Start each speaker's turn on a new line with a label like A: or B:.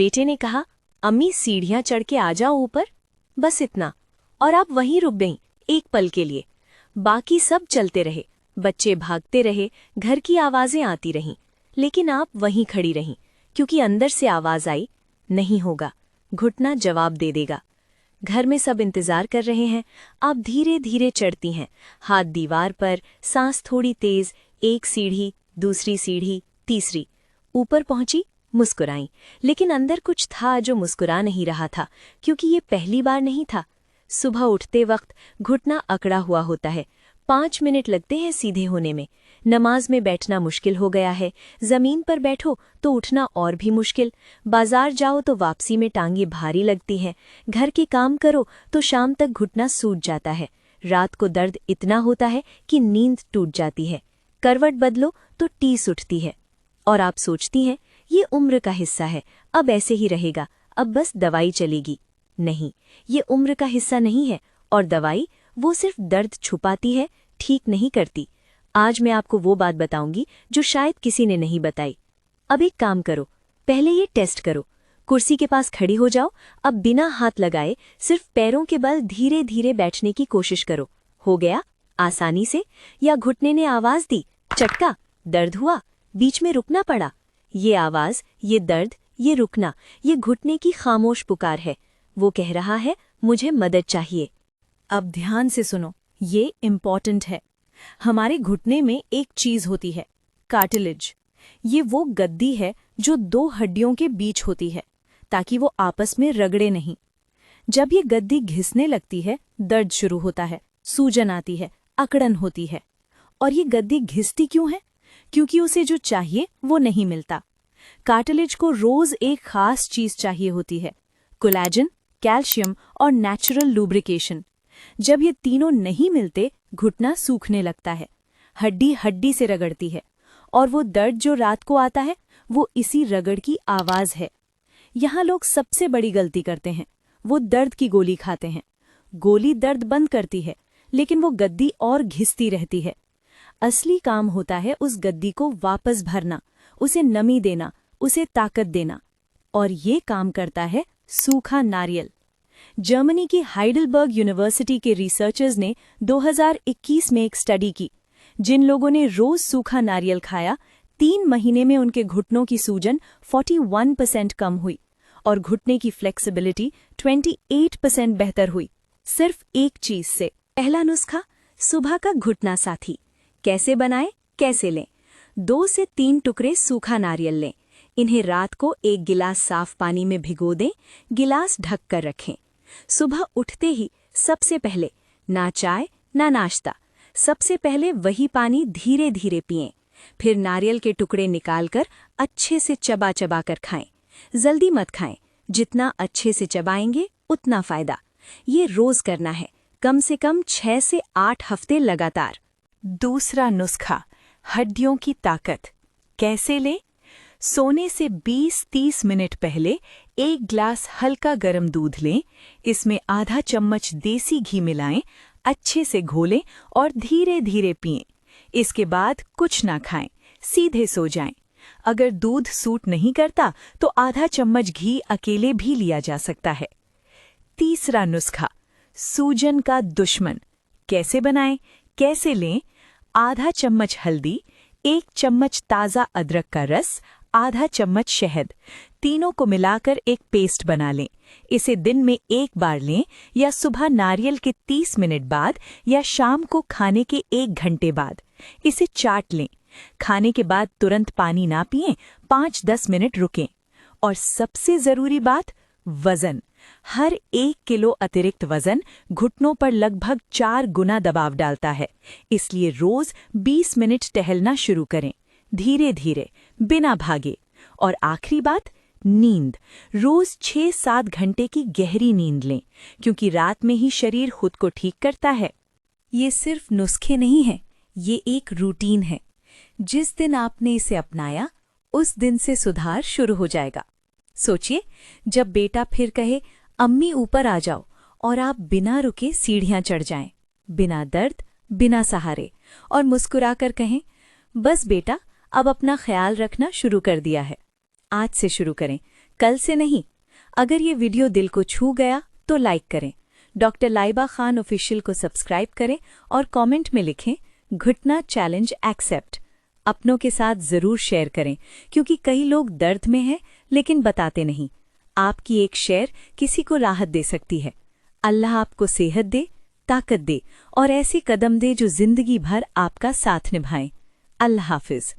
A: बेटे ने कहा, अम्मी सीढ़ियां चढ़ के आ जाओ ऊपर। बस इतना, और आप वहीं रुक गईं एक पल के लिए। बाकी सब चलते रहे, बच्चे भागते रहे, घर की आवाजें आती रहीं, लेकिन आप वहीं खड़ी रहीं, क्योंकि अंदर से आवाज आई, नहीं होगा, घुटना जवाब दे देगा। घर में सब इंतजार कर रहे हैं। आप धीरे धीरे चढ़ती हैं, हाथ दीवार पर, सांस थोड़ी तेज, एक सीढ़ी, दूसरी सीढ़ी, तीसरी। ऊपर पहुंची, मुस्कुराई, लेकिन अंदर कुछ था जो मुस्कुरा नहीं रहा था, क्योंकि ये पहली बार नहीं था। सुबह उठते वक्त घुटना अकड़ा हुआ होता है, 5 मिनट लगते हैं सीधे होने में। नमाज में बैठना मुश्किल हो गया है, जमीन पर बैठो तो उठना और भी मुश्किल। बाजार जाओ तो वापसी में टांगे भारी लगती हैं। घर के काम करो तो शाम तक घुटना सूज जाता है। रात को दर्द इतना होता है कि नींद टूट जाती है। करवट बदलो तो टीस उठती है। और आप सोचती हैं, ये उम्र का हिस्सा है, अब ऐसे ही रहेगा, अब बस दवाई चलेगी। नहीं, ये उम्र का हिस्सा नहीं है, और दवाई वो सिर्फ दर्द छुपाती है, ठीक नहीं करती। आज मैं आपको वो बात बताऊंगी जो शायद किसी ने नहीं बताई। अब एक काम करो, पहले ये टेस्ट करो। कुर्सी के पास खड़ी हो जाओ। अब बिना हाथ लगाए सिर्फ पैरों के बल धीरे धीरे बैठने की कोशिश करो। हो गया? आसानी से? या घुटने ने आवाज दी, चटका, दर्द हुआ, बीच में रुकना पड़ा? ये आवाज, ये दर्द, ये रुकना, ये घुटने की खामोश पुकार है। वो कह रहा है, मुझे मदद चाहिए।
B: अब ध्यान से सुनो, ये इम्पॉर्टेंट है। हमारे घुटने में एक चीज होती है, कार्टिलेज। ये वो गद्दी है जो 2 हड्डियों के बीच होती है, ताकि वो आपस में रगड़े नहीं। जब ये गद्दी घिसने लगती है, दर्द शुरू होता है, सूजन आती है, अकड़न होती है। और ये गद्दी घिसती क्यों है? क्योंकि उसे जो चाहिए वो नहीं मिलता। कार्टिलेज को रोज एक खास चीज चाहिए होती है, कोलेजन, कैल्शियम और नेचुरल लुब्रिकेशन। जब ये तीनों नहीं मिलते, घुटना सूखने लगता है, हड्डी हड्डी से रगड़ती है, और वो दर्द जो रात को आता है, वो इसी रगड़ की आवाज है। यहाँ लोग सबसे बड़ी गलती करते हैं, वो दर्द की गोली खाते हैं। गोली दर्द बंद करती है, लेकिन वो गद्दी और घिसती रहती है। असली काम होता है उस गद्दी को वापस भरना, उसे नमी देना, उसे ताकत देना। और ये काम करता है सूखा नारियल। जर्मनी की हाइडेलबर्ग यूनिवर्सिटी के रिसर्चर्स ने 2021 में एक स्टडी की। जिन लोगों ने रोज सूखा नारियल खाया, 3 महीने में उनके घुटनों की सूजन 41% कम हुई और घुटने की फ्लेक्सिबिलिटी 28% बेहतर हुई, सिर्फ एक चीज से। पहला नुस्खा, सुबह का घुटना साथी। कैसे बनाएं, कैसे लें? 2 से 3 टुकड़े सूखा नारियल लें। इन्हें रात को 1 गिलास साफ पानी में भिगो दें, गिलास ढक कर रखें। सुबह उठते ही सबसे पहले ना चाय ना नाश्ता, सबसे पहले वही पानी धीरे धीरे पिएं। फिर नारियल के टुकड़े निकालकर अच्छे से चबा चबा कर खाएं। जल्दी मत खाएं, जितना अच्छे से चबाएंगे उतना फायदा। ये रोज करना है, कम से कम 6 से 8 हफ्ते लगातार।
C: दूसरा नुस्खा, हड्डियों की ताकत। कैसे लें? सोने से 20-30 मिनट पहले 1 ग्लास हल्का गर्म दूध लें। इसमें आधा चम्मच देसी घी मिलाएं, अच्छे से घोलें और धीरे धीरे पिएं। इसके बाद कुछ ना खाएं, सीधे सो जाएं। अगर दूध सूट नहीं करता तो आधा चम्मच घी अकेले भी लिया जा सकता है। तीसरा नुस्खा, सूजन का दुश्मन। कैसे बनाएं, कैसे लें? आधा चम्मच हल्दी, 1 चम्मच ताज़ा अदरक का रस, आधा चम्मच शहद, तीनों को मिलाकर एक पेस्ट बना लें। इसे दिन में 1 बार लें, या सुबह नारियल के 30 मिनट बाद, या शाम को खाने के 1 घंटे बाद। इसे चाट लें। खाने के बाद तुरंत पानी ना पिएं, 5-10 मिनट रुकें। और सबसे ज़रूरी बात, वज़न। हर 1 किलो अतिरिक्त वज़न घुटनों पर लगभग 4 गुना दबाव डालता है। इसलिए रोज 20 मिनट टहलना शुरू करें, धीरे धीरे, बिना भागे। और आखिरी बात, नींद। रोज 6-7 घंटे की गहरी नींद लें, क्योंकि रात में ही शरीर खुद को ठीक करता है।
B: ये सिर्फ नुस्खे नहीं हैं, ये एक रूटीन है। जिस दिन आपने इसे अपनाया, उस दिन से सुधार शुरू हो जाएगा। सोचिए, जब बेटा फिर कहे, अम्मी ऊपर आ जाओ, और आप बिना रुके सीढ़ियां चढ़ जाएं, बिना दर्द, बिना सहारे, और मुस्कुराकर कहें, बस बेटा, अब अपना ख्याल रखना शुरू कर दिया है। आज से शुरू करें, कल से नहीं। अगर ये वीडियो दिल को छू गया तो लाइक करें, डॉक्टर लाइबा खान ऑफिशियल को सब्सक्राइब करें और कमेंट में लिखें घुटना चैलेंज एक्सेप्ट। अपनों के साथ ज़रूर शेयर करें, क्योंकि कई लोग दर्द में हैं लेकिन बताते नहीं। आपकी एक शेयर किसी को राहत दे सकती है। अल्लाह आपको सेहत दे, ताकत दे और ऐसे कदम दे जो जिंदगी भर आपका साथ निभाएं। अल्लाह हाफिज।